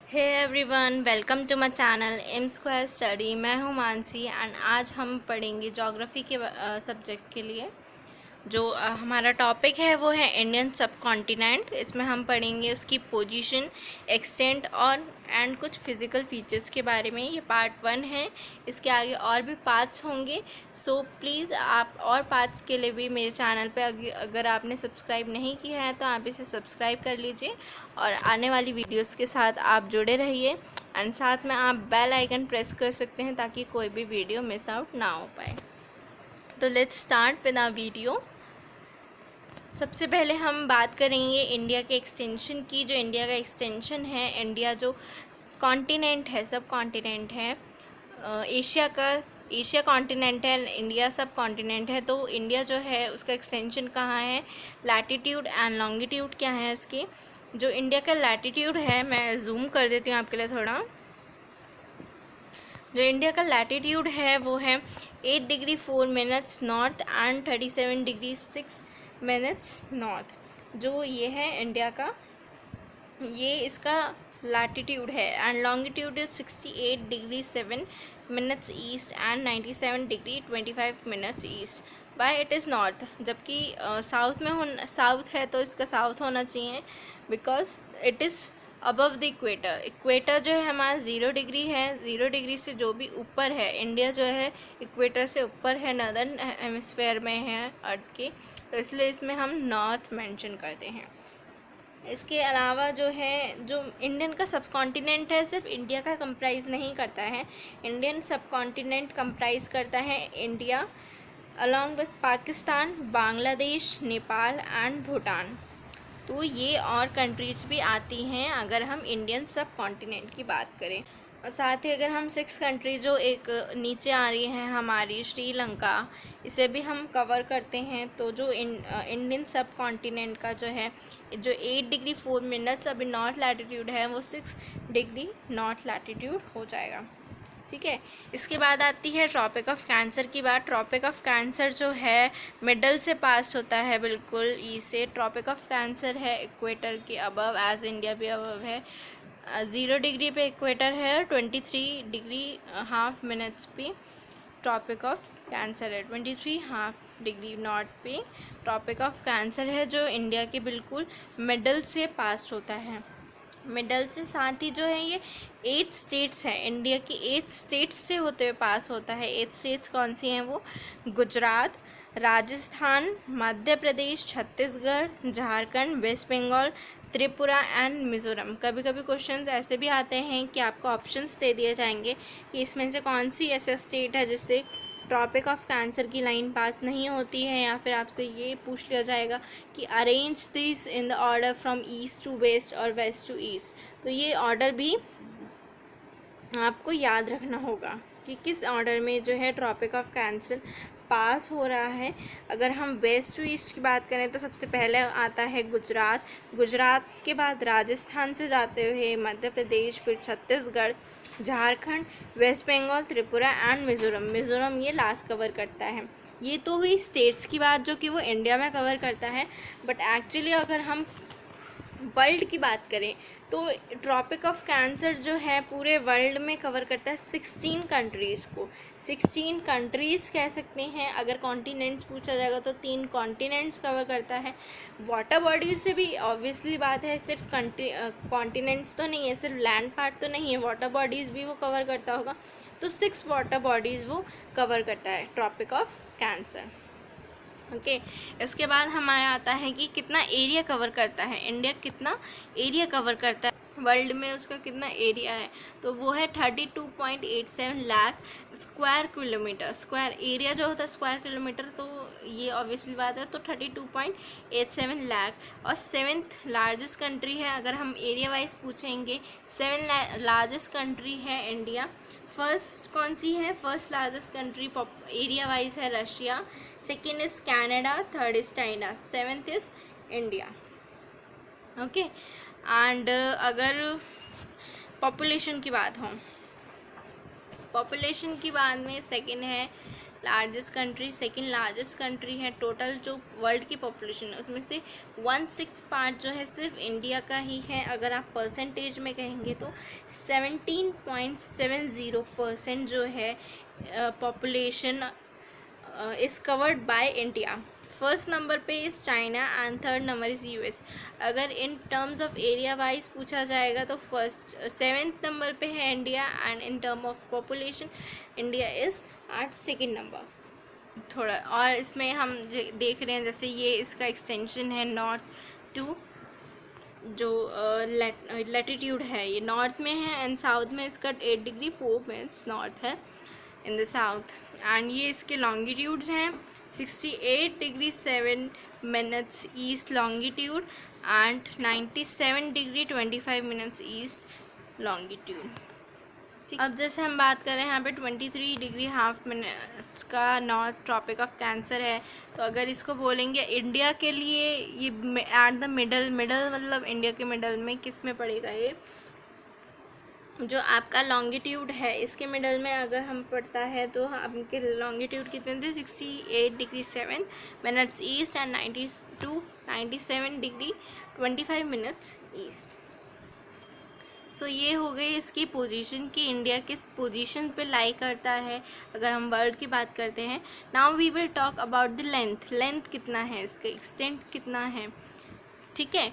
Hey everyone, welcome to my channel M square study. मैं हूं Mansi and आज हम पढ़ेंगे ज्योग्राफी के सब्जेक्ट के लिए। जो हमारा टॉपिक है वो है इंडियन सब कॉन्टिनेंट। इसमें हम पढ़ेंगे उसकी पोजीशन, एक्सटेंट और कुछ फिज़िकल फीचर्स के बारे में। ये पार्ट 1 है। इसके आगे और भी पार्ट्स होंगे। सो प्लीज़ आप और पार्ट्स के लिए भी मेरे चैनल पे अगर आपने सब्सक्राइब नहीं किया है तो आप इसे सब्सक्राइब कर लीजिए और आने वाली वीडियोस के साथ आप जुड़े रहिए। एंड साथ में आप बेल आइकन प्रेस कर सकते हैं ताकि कोई भी वीडियो मिस आउट ना हो पाए। तो let's start with our video. सबसे पहले हम बात करेंगे इंडिया के एक्सटेंशन की। जो इंडिया का एक्सटेंशन है, इंडिया जो कॉन्टिनेंट है, सब कॉन्टिनेंट है, एशिया कॉन्टिनेंट है, इंडिया सब कॉन्टिनेंट है। तो इंडिया जो है उसका एक्सटेंशन कहाँ है, लैटिट्यूड एंड लॉन्गिट्यूड क्या है इसकी। जो इंडिया का लैटिट्यूड है, मैं जूम कर देती हूँ आपके लिए थोड़ा। जो इंडिया का लैटिट्यूड है वो है 8 degree 4 minutes north and 37 degree 6 minutes north. जो ये है इंडिया का, ये इसका लैटिट्यूड है। And longitude is 68 degree 7 minutes east and 97 degree 25 minutes east by it is north. जबकि साउथ है तो इसका साउथ होना चाहिए because it is above the equator. Equator जो है हमारा 0 डिग्री है। 0 डिग्री से जो भी ऊपर है, इंडिया जो है इक्वेटर से ऊपर है, नॉर्दर्न हेमिस्फेयर में है अर्थ के, तो इसलिए इसमें हम नॉर्थ मेंशन करते हैं। इसके अलावा जो है, जो इंडियन का सब कॉन्टिनेंट है, सिर्फ इंडिया का कंप्राइज नहीं करता है। इंडियन सब कॉन्टिनेंट कंप्राइज करता है India along with Pakistan, Bangladesh, Nepal and Bhutan. तो ये और कंट्रीज भी आती हैं अगर हम इंडियन सब कॉन्टिनेंट की बात करें। और साथ ही अगर हम 6 कंट्री जो एक नीचे आ रही हैं हमारी, श्रीलंका, इसे भी हम कवर करते हैं। तो जो इंडियन सब कॉन्टिनेंट का जो है, जो 8 डिग्री 4 मिनट्स अभी नॉर्थ लैटिट्यूड है, वो 6 डिग्री नॉर्थ लैटिट्यूड हो जाएगा। ठीक है। इसके बाद आती है ट्रॉपिक ऑफ कैंसर की बात। ट्रॉपिक ऑफ कैंसर जो है मिडल से पास होता है, बिल्कुल ई से। ट्रॉपिक ऑफ कैंसर है इक्वेटर के अबव, एज इंडिया भी अबव है। 0 डिग्री पे इक्वेटर है, 23 डिग्री हाफ मिनट्स पे ट्रॉपिक ऑफ कैंसर है। 23 हाफ डिग्री नॉर्थ पे ट्रॉपिक ऑफ कैंसर है, जो इंडिया के बिल्कुल मिडल से पास होता है। मिडल से साथ ही जो है ये 8 स्टेट्स हैं, इंडिया की 8 स्टेट्स से होते हुए पास होता है। 8 स्टेट्स कौन सी हैं वो? Gujarat, Rajasthan, Madhya Pradesh, Chhattisgarh, Jharkhand, waste Bengal, Tripura and Mizoram. कभी कभी क्वेश्चंस ऐसे भी आते हैं कि आपको ऑप्शंस दे दिए जाएंगे कि इसमें से कौन सी ऐसा स्टेट है जिससे ट्रॉपिक ऑफ कैंसर की लाइन पास नहीं होती है, या फिर आपसे ये पूछ लिया जाएगा कि arrange this in the order from east to west और वेस्ट टू ईस्ट। तो ये ऑर्डर भी आपको याद रखना होगा कि किस ऑर्डर में जो है ट्रॉपिक ऑफ कैंसर पास हो रहा है। अगर हम वेस्ट टू ईस्ट की बात करें तो सबसे पहले आता है गुजरात। गुजरात के बाद राजस्थान से जाते हुए मध्य प्रदेश, फिर छत्तीसगढ़, झारखंड, वेस्ट बंगाल, त्रिपुरा एंड मिज़ोरम। मिज़ोरम ये लास्ट कवर करता है। ये तो हुई स्टेट्स की बात जो कि वो इंडिया में कवर करता है, बट एक्चुअली अगर हम वर्ल्ड की बात करें तो ट्रॉपिक ऑफ कैंसर जो है पूरे वर्ल्ड में कवर करता है 16 कंट्रीज़ को। 16 कंट्रीज़ कह सकते हैं। अगर कॉन्टिनेंट्स पूछा जाएगा तो 3 कॉन्टिनेंट्स कवर करता है। वाटर बॉडीज़ से भी ऑब्वियसली बात है, सिर्फ कॉन्टिनेंट्स तो नहीं है, सिर्फ लैंड पार्ट तो नहीं है, वाटर बॉडीज़ भी वो कवर करता होगा। तो 6 वाटर बॉडीज़ वो कवर करता है ट्रॉपिक ऑफ कैंसर। ओके। इसके बाद हमारा आता है कि कितना एरिया कवर करता है इंडिया, कितना एरिया कवर करता है वर्ल्ड में, उसका कितना एरिया है। तो वो है 32.87 lakh square kilometre. Square area जो होता है स्क्वायर किलोमीटर, तो ये ऑब्वियसली बात है। तो 32.87 लाख। और 7th लार्जेस्ट कंट्री है, अगर हम एरिया वाइज पूछेंगे, 7 लार्जेस्ट कंट्री है इंडिया। फर्स्ट कौन सी है? First largest country area wise है Russia, second is Canada, third is China, 7th is India. Okay. And अगर पॉपुलेशन की बात हो, पॉपुलेशन की बात में सेकेंड है largest country, second largest country है। टोटल जो वर्ल्ड की पॉपुलेशन है उसमें से 1/6 पार्ट जो है सिर्फ इंडिया का ही है। अगर आप परसेंटेज में कहेंगे तो 17.70% जो है population is covered by India. First number पे is China and third number is US. अगर in terms of area wise पूछा जाएगा तो फर्स्ट 7th नंबर पे है India, and in term of population India is at second number. थोड़ा और इसमें हम देख रहे हैं जैसे ये इसका एक्सटेंशन है नॉर्थ टू, जो लैटिट्यूड है ये नॉर्थ में है, एंड साउथ में इसका 8 डिग्री 4 मिनट्स नॉर्थ है इन द साउथ। एंड ये इसके लॉन्गिट्यूड्स हैं 68 degree 7 minutes east longitude and 97 degree 25 minutes east longitude. अब जैसे हम बात करें यहाँ पे 23 डिग्री हाफ मिनट्स का नॉर्थ ट्रॉपिक ऑफ कैंसर है, तो अगर इसको बोलेंगे इंडिया के लिए ये एट द मिडल मतलब इंडिया के मिडल में किस में पड़ेगा, ये जो आपका लॉन्गिट्यूड है इसके मिडल में अगर हम पढ़ता है तो आपके लॉन्गिट्यूड कितने थे 68 degree 7 minutes east and 97 degree 25 minutes east. So ये हो गई इसकी पोजीशन कि इंडिया किस पोजीशन पे लाई करता है अगर हम वर्ल्ड की बात करते हैं। Now we will talk about the length कितना है, इसका एक्सटेंट कितना है, ठीक है।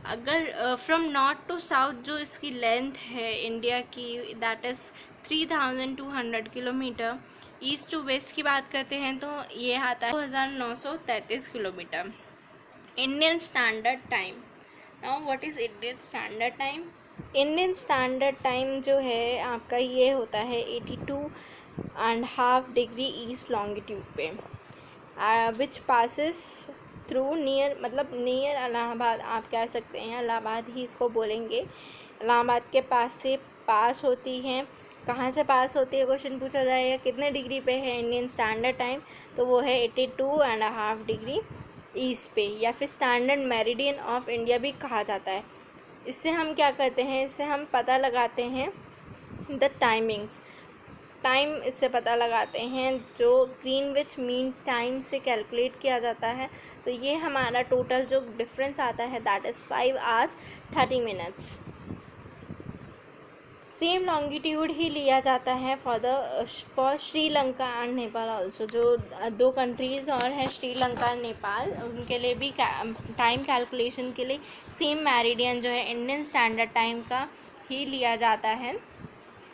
अगर फ्रॉम नॉर्थ टू साउथ जो इसकी लेंथ है इंडिया की that is 3200 kilometre. East to west की बात करते हैं तो ये आता है 2933 kilometre. Indian standard time, now what is Indian standard time? Indian standard time जो है आपका ये होता है 82.5 डिग्री ईस्ट लॉन्गिट्यूड पे, which passes through near Allahabad. आप कह सकते हैं इलाहाबाद ही इसको बोलेंगे। इलाहाबाद के पास से पास होती है। कहाँ से पास होती है क्वेश्चन पूछा जाएगा, कितने डिग्री पे है इंडियन स्टैंडर्ड टाइम, तो वो है 82.5 डिग्री ईस्ट पे, या फिर स्टैंडर्ड मेरिडियन ऑफ इंडिया भी कहा जाता है। इससे हम क्या करते हैं, इससे हम पता लगाते हैं द टाइमिंग्स, टाइम इससे पता लगाते हैं जो ग्रीनविच मीन टाइम से कैलकुलेट किया जाता है। तो ये हमारा टोटल जो डिफरेंस आता है that is 5 hours 30 minutes। Same longitude ही लिया जाता है for Sri Lanka and Nepal also. जो दो कंट्रीज़ और हैं श्रीलंका और नेपाल, उनके लिए भी टाइम कैलकुलेशन के लिए सेम मेरिडियन जो है इंडियन स्टैंडर्ड टाइम का ही लिया जाता है,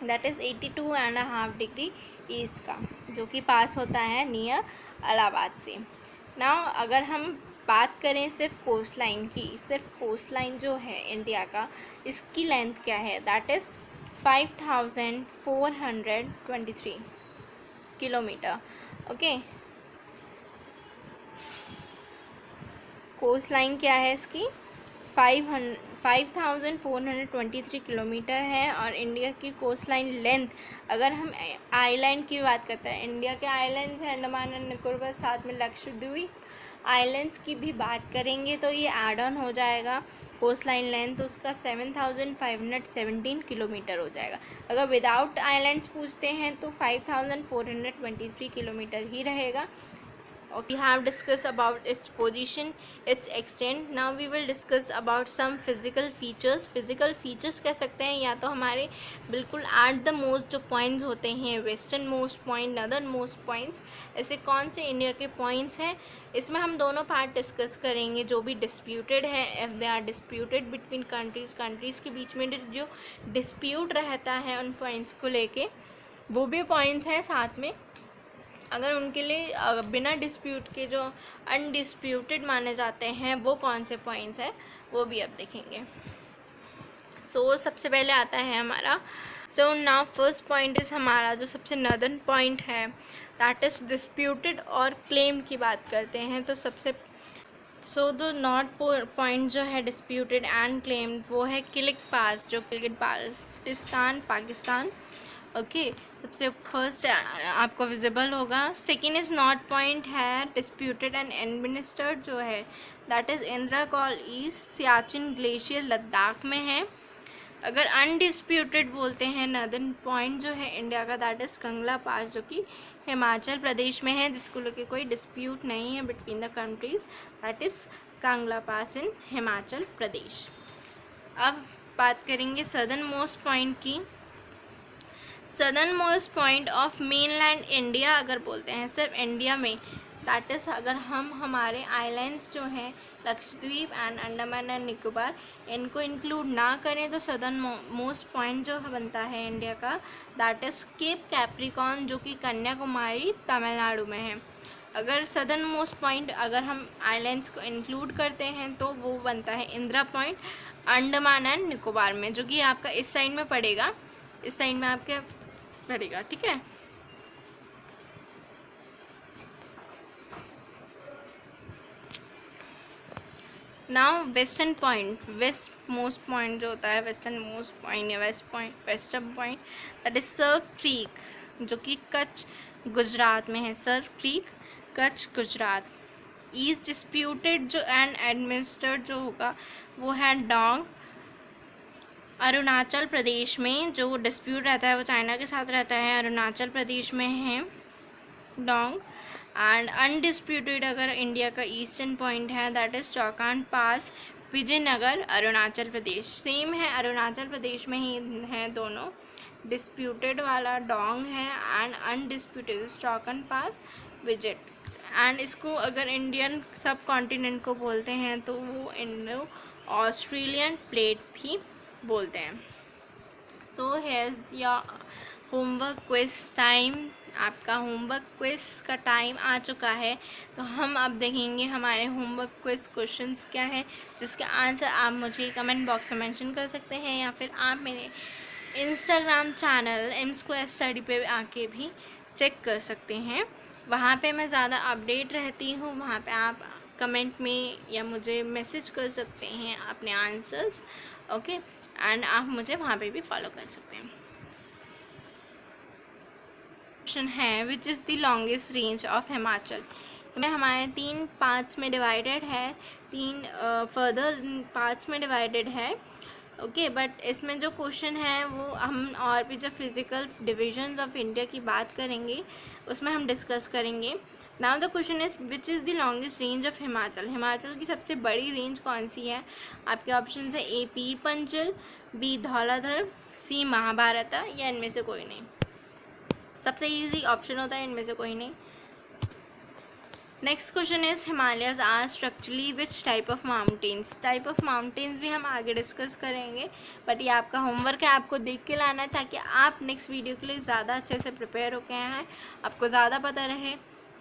दैट इज़ 82.5 डिग्री ईस्ट का, जो कि पास होता है नियर इलाहाबाद से। नाउ अगर हम बात करें सिर्फ कोस्ट लाइन की, सिर्फ कोस्ट लाइन जो है इंडिया का, इसकी लेंथ क्या है, that is 5423 kilometre. Okay, coast line क्या है इसकी 5423 किलोमीटर है। और इंडिया की कोस्ट लाइन लेंथ, अगर हम आइलैंड की बात करते हैं, इंडिया के आइलैंड्स हैं अंडमान एंड निकोबार, साथ में लक्षद्वीप आइलैंड्स की भी बात करेंगे तो ये ऐड ऑन हो जाएगा कोस्ट लाइन लेंथ, तो उसका 7517 किलोमीटर हो जाएगा। अगर विदाउट आइलैंड्स पूछते हैं तो 5423 किलोमीटर ही रहेगा। We have discussed about its position, its extent. Now we will discuss about some physical features. Physical features कह सकते हैं या तो हमारे बिल्कुल at the most जो points होते हैं, western most point, northern most points, ऐसे कौन से इंडिया के points हैं, इसमें हम दोनों पार्ट डिस्कस करेंगे। जो भी डिस्प्यूटेड है, if they are disputed between countries के बीच में जो डिस्प्यूट रहता है उन पॉइंट्स को लेके, वो भी पॉइंट्स हैं साथ में। अगर उनके लिए बिना डिस्प्यूट के जो अनडिस्प्यूटेड माने जाते हैं वो कौन से पॉइंट्स हैं, वो भी अब देखेंगे। सो सबसे पहले आता है हमारा, so now first point is हमारा जो सबसे नॉर्दर्न पॉइंट है दैट इज़ डिस्प्यूटेड और क्लेम की बात करते हैं। तो सबसे द नॉर्थ पॉइंट जो है डिस्प्यूटेड एंड क्लेम्ड वो है किलिक पास, जो गिलगित बाल्टिस्तान पाकिस्तान। ओके, सबसे फर्स्ट आपको विजिबल होगा। सेकेंड इज़ नॉर्थ पॉइंट है डिस्प्यूटेड एंड एडमिनिस्टर्ड जो है that is Indira call east Siachen glacier Ladakh में है। अगर अनडिस्प्यूटेड बोलते हैं नॉर्दर्न पॉइंट जो है इंडिया का, दैट इज़ कंगला पास, जो कि हिमाचल प्रदेश में है, जिसको लेके कोई डिस्प्यूट नहीं है between the countries, that is Kangla pass in Himachal Pradesh. अब बात करेंगे सदर्न मोस्ट पॉइंट की। Southern most point of mainland India अगर बोलते हैं सिर्फ इंडिया में, दैट इज़ अगर हम हमारे आइलैंड्स जो हैं लक्षद्वीप एंड अंडमान एंड निकोबार, इनको इंक्लूड ना करें तो सदर्न मोस्ट पॉइंट जो बनता है इंडिया का, दैट इज़ केप कैप्रिकॉर्न, जो कि कन्याकुमारी तमिलनाडु में है। अगर सदर्न मोस्ट पॉइंट अगर हम आइलैंड्स को इंक्लूड करते हैं तो वो बनता है इंदिरा पॉइंट, अंडमान एंड निकोबार में, जो कि आपका इस साइड में पड़ेगा, इस साइड में आपके पड़ेगा, ठीक है। Now western point, west most point जो होता है, वेस्टर्न मोस्ट पॉइंट या western point, that is Sir Creek, जो कि कच्छ गुजरात में है, Sir Creek Kutch Gujarat. East disputed जो एंड एडमिनिस्ट्रेट जो होगा वो है डोंग, अरुणाचल प्रदेश में जो डिस्प्यूट रहता है वो चाइना के साथ रहता है, अरुणाचल प्रदेश में है डोंग। एंड अनडिस्प्यूटेड अगर इंडिया का ईस्टर्न पॉइंट है, that is Chaukan pass, Vijaynagar, Arunachal Pradesh. Same है, अरुणाचल प्रदेश में ही है दोनों। डिस्प्यूटेड वाला डोंग है and undisputed Chaukan pass, Vijay. And इसको अगर इंडियन सब कॉन्टिनेंट को बोलते हैं तो वो इंडो ऑस्ट्रेलियन प्लेट भी बोलते हैं। So has your homework quiz time, आपका होमवर्क क्विज का टाइम आ चुका है। तो हम अब देखेंगे हमारे होमवर्क क्विज क्वेश्चंस क्या है, जिसका आंसर आप मुझे कमेंट बॉक्स में मेंशन कर सकते हैं, या फिर आप मेरे इंस्टाग्राम चैनल M² स्टडी पे आके भी चेक कर सकते हैं। वहाँ पे मैं ज़्यादा अपडेट रहती हूँ, वहाँ पे आप कमेंट में या मुझे मैसेज कर सकते हैं अपने आंसर्स, ओके। एंड आप मुझे वहाँ पे भी फॉलो कर सकते हैं। क्वेश्चन है which is the longest range of Himachal. में हमारे 3 पार्ट्स में डिवाइडेड है, 3 फर्दर पार्ट्स में डिवाइडेड है, ओके। बट इसमें जो क्वेश्चन है वो हम और भी जब फिजिकल डिविजन्स ऑफ इंडिया की बात करेंगे उसमें हम डिस्कस करेंगे। Now the question is which is the longest range of Himachal. Himachal की सबसे बड़ी रेंज कौन सी है? आपके ऑप्शन है ए पीर पंचल, बी धौलाधर, सी महाभारत, या इनमें से कोई नहीं। सबसे इजी ऑप्शन होता है इनमें से कोई नहीं। Next question is Himalayas are structurally which type of mountains. Type of mountains भी हम आगे डिस्कस करेंगे, बट ये आपका होमवर्क है, आपको देख के लाना है ताकि आप नेक्स्ट वीडियो के लिए ज़्यादा अच्छे से प्रिपेयर होके आए हैं, आपको ज़्यादा पता रहे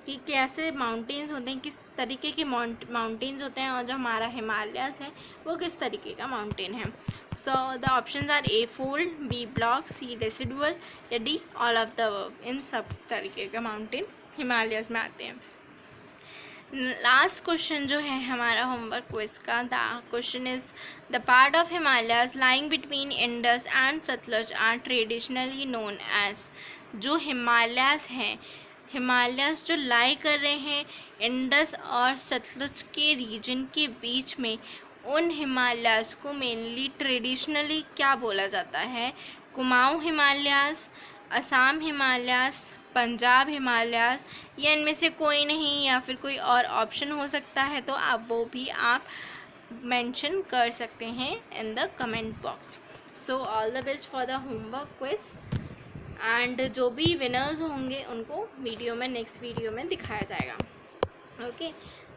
कि कैसे माउंटेन्स होते हैं, किस तरीके के माउंटेन्स होते हैं, और जो हमारा हिमालयस है वो किस तरीके का माउंटेन है। So the options are A fold, B block, C residual, या D all of the above. इन सब तरीके का माउंटेन हिमालयस में आते हैं। लास्ट क्वेश्चन जो है हमारा होमवर्क क्विज का, the question is the part of Himalayas lying between Indus and Sutlej are traditionally known as. जो हिमालयस हैं, हिमालयस जो लाई कर रहे हैं इंडस और सतलज के रीजन के बीच में, उन हिमालयस को मेनली ट्रेडिशनली क्या बोला जाता है? Kumaon Himalayas, Assam Himalayas, Punjab Himalayas, या इनमें से कोई नहीं, या फिर कोई और ऑप्शन हो सकता है तो आप वो भी आप मेंशन कर सकते हैं in the comment box. So all the best for the homework quiz, and जो भी विनर्स होंगे उनको वीडियो में नेक्स्ट वीडियो में दिखाया जाएगा, ओके।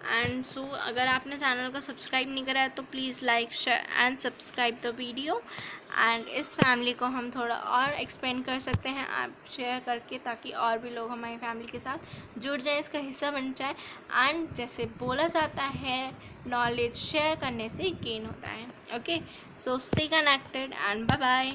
एंड सो अगर आपने चैनल को सब्सक्राइब नहीं करा है तो please like, share and subscribe the video. And इस फैमिली को हम थोड़ा और एक्सपेंड कर सकते हैं आप शेयर करके, ताकि और भी लोग हमारी फैमिली के साथ जुड़ जाएं, इसका हिस्सा बन जाए। एंड जैसे बोला जाता है नॉलेज शेयर करने से गेन होता है, okay. So stay connected and bye bye.